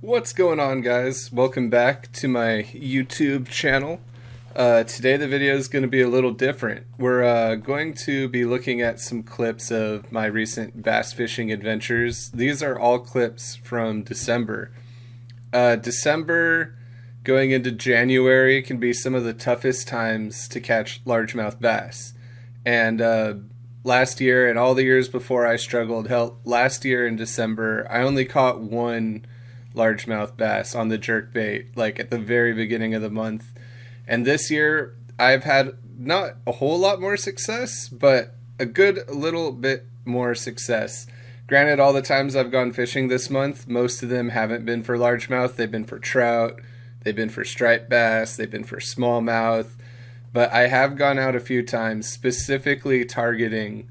What's going on, guys? Welcome back to my YouTube channel. Today the video is going to be a little different. We're going to be looking at some clips of my recent bass fishing adventures. These are all clips from December. December going into January can be some of the toughest times to catch largemouth bass. And last year and all the years before I struggled, last year in December I only caught one largemouth bass on the jerkbait, like at the very beginning of the month. And this year I've had not a whole lot more success, but a good little bit more success. Granted, all the times I've gone fishing this month, most of them haven't been for largemouth. They've been for trout, they've been for striped bass, they've been for smallmouth, but I have gone out a few times specifically targeting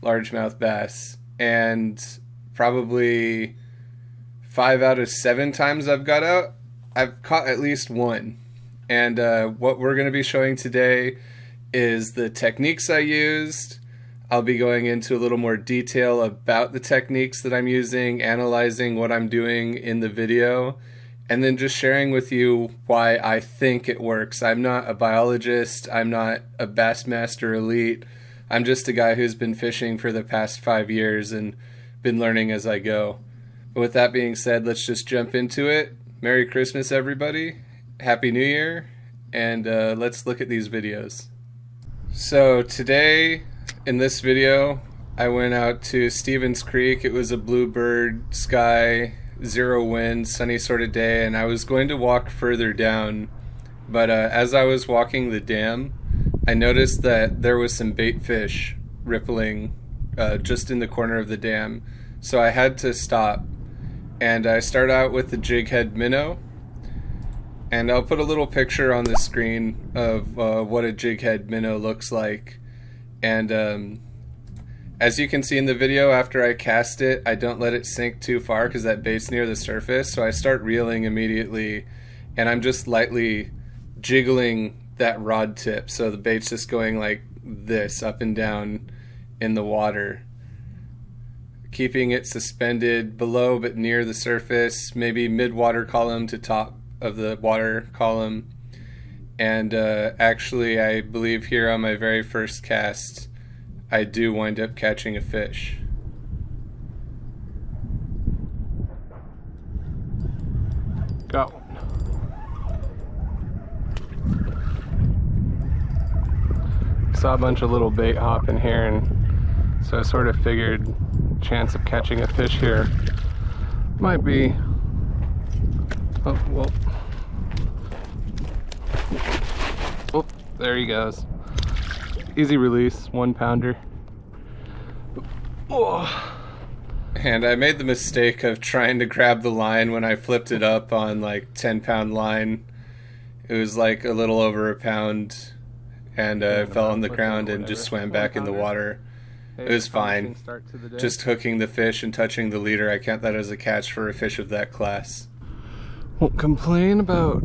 largemouth bass, and probably 5 out of 7 times I've got out, I've caught at least one. And what we're going to be showing today is the techniques I used. I'll be going into a little more detail about the techniques that I'm using, analyzing what I'm doing in the video, and then just sharing with you why I think it works. I'm not a biologist, I'm not a Bassmaster Elite, I'm just a guy who's been fishing for the past 5 years and been learning as I go. But with that being said, let's just jump into it. Merry Christmas, everybody. Happy New Year. And let's look at these videos. So today, in this video, I went out to Stevens Creek. It was a bluebird sky, zero wind, sunny sort of day, and I was going to walk further down. But as I was walking the dam, I noticed that there was some bait fish rippling just in the corner of the dam. So I had to stop. And I start out with the Jighead Minnow, and I'll put a little picture on the screen of what a Jighead Minnow looks like. And as you can see in the video, after I cast it, I don't let it sink too far because that bait's near the surface, so I start reeling immediately, and I'm just lightly jiggling that rod tip, so the bait's just going like this up and down in the water, keeping it suspended below but near the surface, maybe mid-water column to top of the water column. And actually, I believe here on my very first cast, I do wind up catching a fish. Got one. Saw a bunch of little bait hopping here, and so I sort of figured chance of catching a fish here might be, oh, well, oh, there he goes. Easy release, 1 pounder. Oh. And I made the mistake of trying to grab the line when I flipped it up on like 10-pound line. It was like a little over a pound, and I fell on the ground and just swam back in the water. It was fine. Just hooking the fish and touching the leader, I count that as a catch for a fish of that class. Won't complain about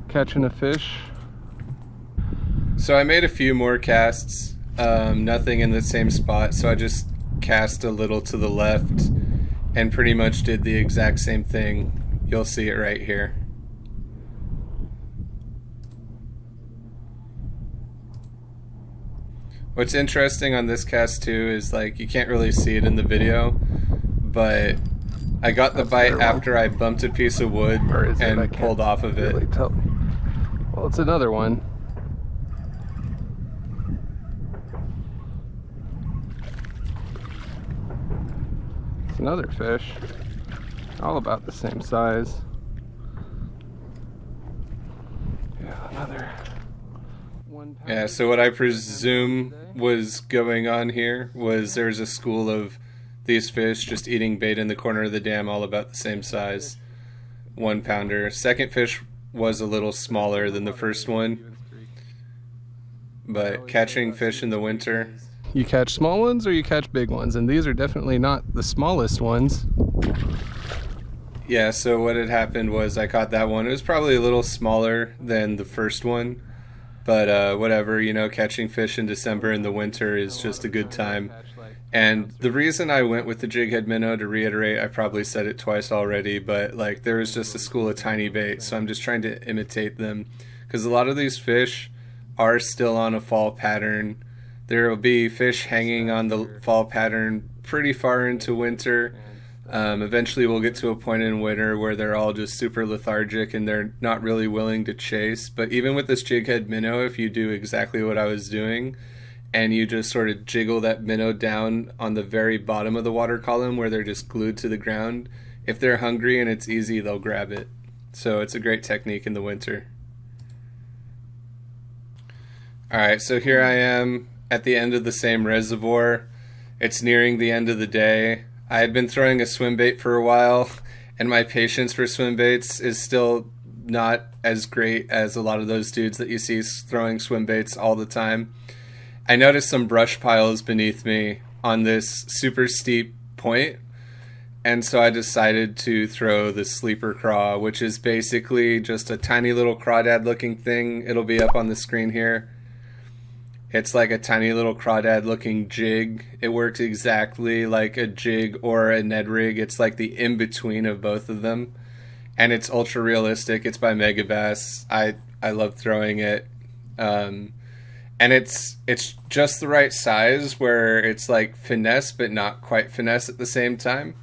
catching a fish. So I made a few more casts, nothing in the same spot, so I just cast a little to the left and pretty much did the exact same thing. You'll see it right here. What's interesting on this cast too is, like, you can't really see it in the video, but I got the bite after I bumped a piece of wood and pulled off of it. Well, it's another one. It's another fish, all about the same size. Yeah, another. Yeah, so what I presume was going on here was there's a school of these fish just eating bait in the corner of the dam, all about the same size. 1 pounder. Second fish was a little smaller than the first one, but catching fish in the winter, you catch small ones or you catch big ones, and these are definitely not the smallest ones. Yeah, so what had happened was I caught that one. It was probably a little smaller than the first one, but whatever, you know, catching fish in December in the winter is just a good time. And the reason I went with the Jighead Minnow, to reiterate, I probably said it twice already, but like there was just a school of tiny bait, so I'm just trying to imitate them. Because a lot of these fish are still on a fall pattern. There will be fish hanging on the fall pattern pretty far into winter. Eventually we'll get to a point in winter where they're all just super lethargic and they're not really willing to chase. But even with this Jighead Minnow, if you do exactly what I was doing, and you just sort of jiggle that minnow down on the very bottom of the water column where they're just glued to the ground, if they're hungry and it's easy, they'll grab it. So it's a great technique in the winter. Alright, so here I am at the end of the same reservoir. It's nearing the end of the day. I had been throwing a swim bait for a while, and my patience for swim baits is still not as great as a lot of those dudes that you see throwing swim baits all the time. I noticed some brush piles beneath me on this super steep point, and so I decided to throw the sleeper craw, which is basically just a tiny little crawdad looking thing. It'll be up on the screen here. It's like a tiny little crawdad looking jig. It works exactly like a jig or a Ned rig. It's like the in-between of both of them, and it's ultra realistic. It's by Megabass. I love throwing it. And it's just the right size where it's like finesse but not quite finesse at the same time.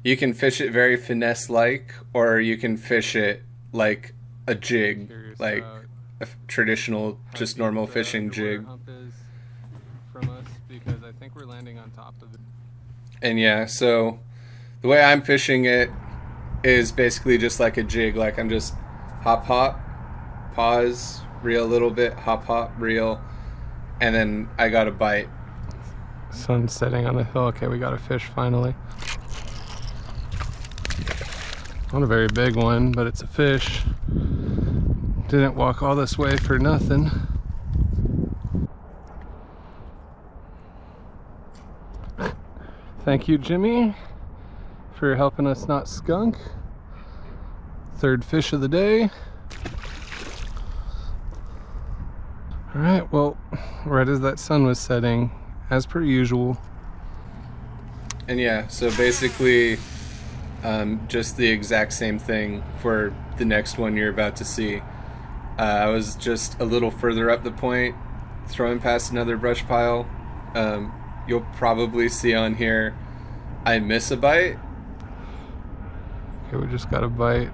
You can fish it very finesse-like, or you can fish it like a jig, like a traditional, just normal fishing jig. From us because I think we're landing on top of it. And yeah, so the way I'm fishing it is basically just like a jig. Like I'm just hop, pause, reel a little bit, hop, reel, and then I got a bite. Sun's setting on the hill. Okay, we got a fish finally. Not a very big one, but it's a fish. Didn't walk all this way for nothing. Thank you, Jimmy, for helping us not skunk. Third fish of the day. Alright, well, right as that sun was setting, as per usual. And yeah, so basically just the exact same thing for the next one you're about to see. I was just a little further up the point, throwing past another brush pile. You'll probably see on here I miss a bite. Okay, we just got a bite.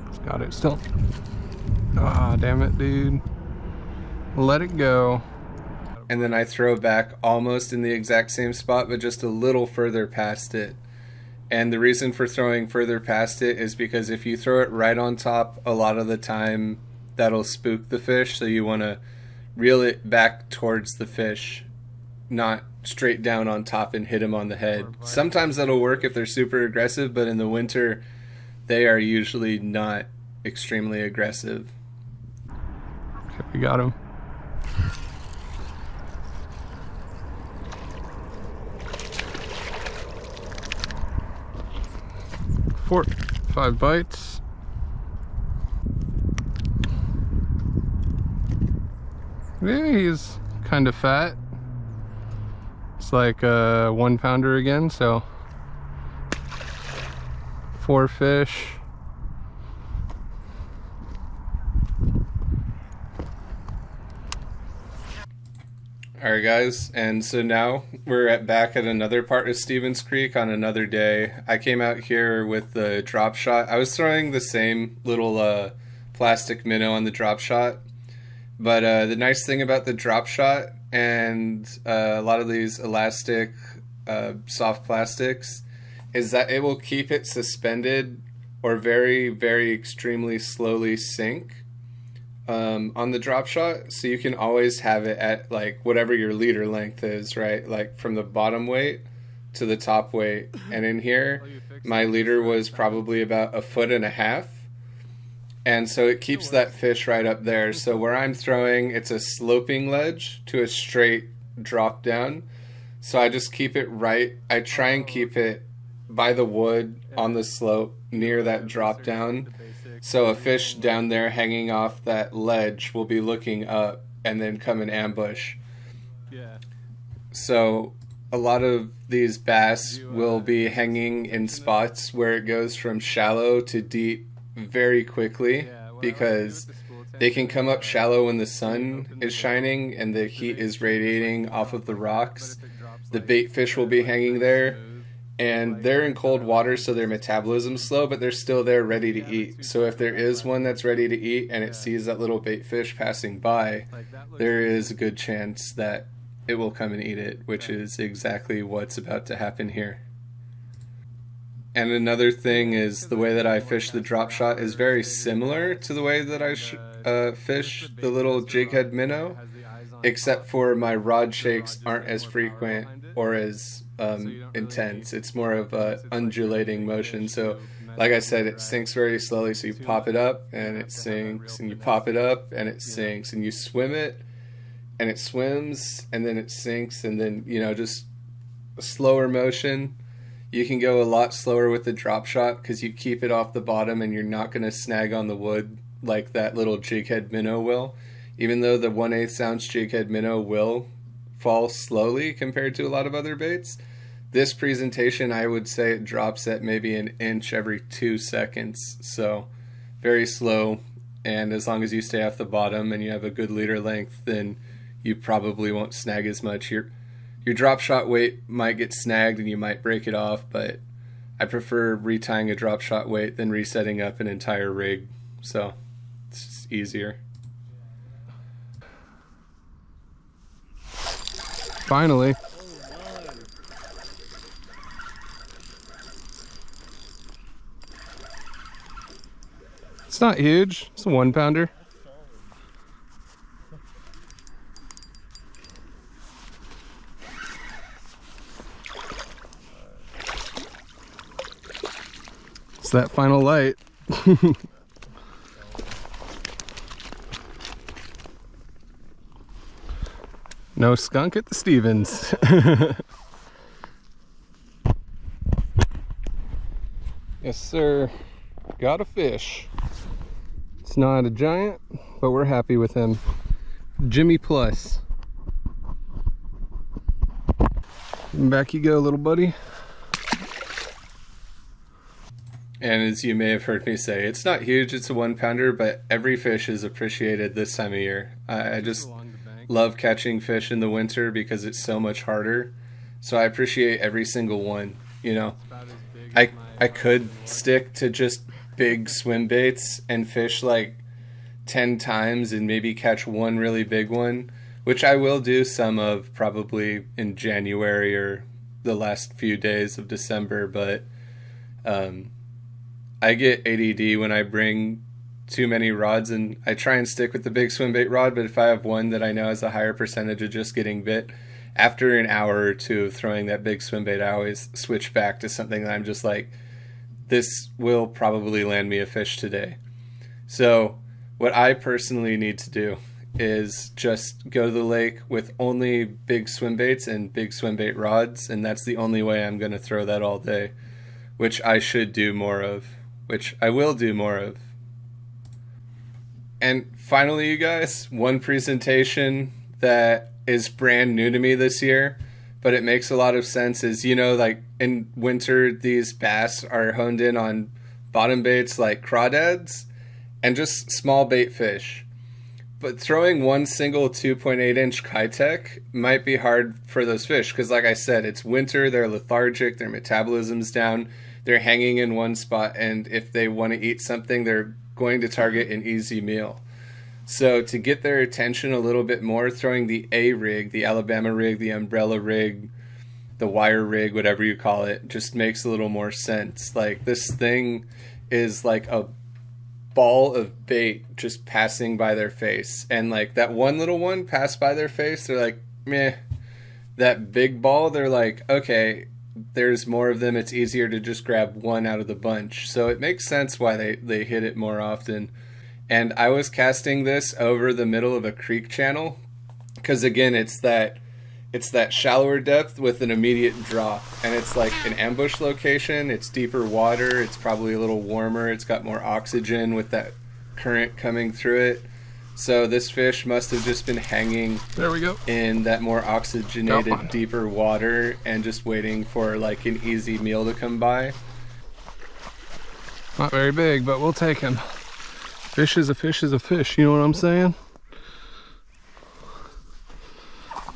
Just got it still. Ah, damn it, dude. Let it go. And then I throw back almost in the exact same spot, but just a little further past it. And the reason for throwing further past it is because if you throw it right on top, a lot of the time that'll spook the fish, so you want to reel it back towards the fish, not straight down on top and hit him on the head. Sometimes that'll work if they're super aggressive, but in the winter they are usually not extremely aggressive. Okay, we got him. Five bites. Yeah, he's kind of fat. It's like a 1 pounder again, so 4 fish. Alright guys, and so now we're back at another part of Stevens Creek on another day. I came out here with the Dropshot. I was throwing the same little plastic minnow on the Dropshot, but the nice thing about the Dropshot and a lot of these elastic soft plastics is that it will keep it suspended or very, very extremely slowly sink on the Dropshot, so you can always have it at like whatever your leader length is, right? Like from the bottom weight to the top weight. And in here, my leader was probably about 1.5 feet, and so it keeps that fish right up there. So where I'm throwing, it's a sloping ledge to a straight drop down. So I just keep it right. I try and keep it by the wood on the slope near that drop down. So a fish down there hanging off that ledge will be looking up and then come and ambush. Yeah. So a lot of these bass will be hanging in spots where it goes from shallow to deep very quickly, because they can come up shallow when the sun is shining and the heat is radiating off of the rocks. The bait fish will be hanging there, and they're in cold water, so their metabolism's slow, but they're still there ready to eat. So if there is one that's ready to eat and it sees that little bait fish passing by, there is a good chance that it will come and eat it, which is exactly what's about to happen here. And another thing is the way that I fish the Dropshot is very similar to the way that I fish the little Jighead Minnow, except for my rod shakes aren't as frequent or as intense. It's more of a undulating motion. So like I said, it sinks very slowly, so you pop it up and it sinks, and you pop it up and it sinks, and you swim it and it swims and then it sinks, and then, you know, just a slower motion. You can go a lot slower with the Dropshot because you keep it off the bottom and you're not going to snag on the wood like that little Jighead Minnow will. Even though the 1/8 ounce Jighead Minnow will fall slowly compared to a lot of other baits, this presentation, I would say it drops at maybe an inch every 2 seconds. So very slow, and as long as you stay off the bottom and you have a good leader length, then you probably won't snag as much. Your Dropshot weight might get snagged and you might break it off, but I prefer retying a Dropshot weight than resetting up an entire rig. So it's just easier. Finally. It's not huge. It's a 1-pounder. It's that final light. No skunk at the Stevens. Yes, sir. Got a fish. It's not a giant, but we're happy with him. Jimmy Plus. Back you go, little buddy. And as you may have heard me say, it's not huge, it's a 1-pounder, but every fish is appreciated this time of year. I just love catching fish in the winter because it's so much harder. So I appreciate every single one, you know. I could stick to just big swim baits and fish like 10 times and maybe catch one really big one, which I will do some of probably in January or the last few days of December, but I get ADD when I bring too many rods, and I try and stick with the big swim bait rod, but if I have one that I know has a higher percentage of just getting bit, after an hour or two of throwing that big swim bait, I always switch back to something that I'm just like, this will probably land me a fish today. So what I personally need to do is just go to the lake with only big swim baits and big swim bait rods, and that's the only way I'm going to throw that all day, which I should do more of, which I will do more of. And finally, you guys, one presentation that is brand new to me this year, but it makes a lot of sense, is, you know, like in winter, these bass are honed in on bottom baits like crawdads and just small bait fish. But throwing one single 2.8-inch Kitech might be hard for those fish because, like I said, it's winter, they're lethargic, their metabolism's down, they're hanging in one spot, and if they want to eat something, they're going to target an easy meal. So to get their attention a little bit more, throwing the A rig, the Alabama rig, the umbrella rig, the wire rig, whatever you call it, just makes a little more sense. Like, this thing is like a ball of bait just passing by their face, and like that one little one passed by their face, they're like, meh. That big ball, they're like, okay, there's more of them, it's easier to just grab one out of the bunch. So it makes sense why they hit it more often. And I was casting this over the middle of a creek channel because, again, it's that shallower depth with an immediate drop, and it's like an ambush location. It's deeper water, it's probably a little warmer, it's got more oxygen with that current coming through it. So this fish must have just been hanging There we go. in that more oxygenated, Got one. deeper water and just waiting for like an easy meal to come by. Not very big, but we'll take him. Fish is a fish is a fish, you know what I'm saying?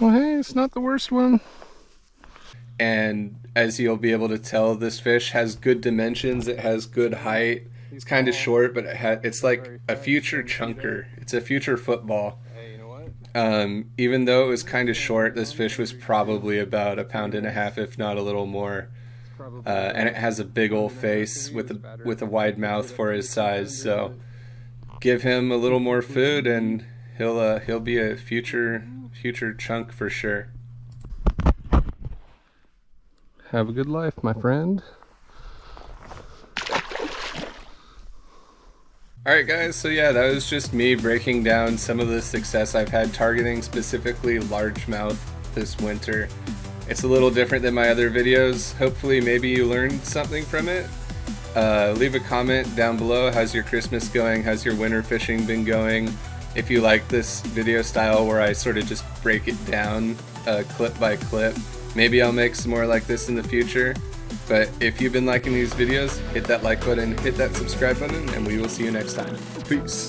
Well, hey, it's not the worst one. And as you'll be able to tell, this fish has good dimensions. It has good height. It's kind of short, but it's like a future chunker. It's a future football. Hey, you know what? Even though it was kind of short, this fish was probably about 1.5 pounds, if not a little more. And it has a big old face with a wide mouth for his size. So give him a little more food, and he'll be a future chunk for sure. Have a good life, my friend. Alright guys, so yeah, that was just me breaking down some of the success I've had targeting specifically largemouth this winter. It's a little different than my other videos. Hopefully maybe you learned something from it. Leave a comment down below. How's your Christmas going? How's your winter fishing been going? If you like this video style where I sort of just break it down clip by clip, maybe I'll make some more like this in the future. But if you've been liking these videos, hit that like button, hit that subscribe button, and we will see you next time. Peace.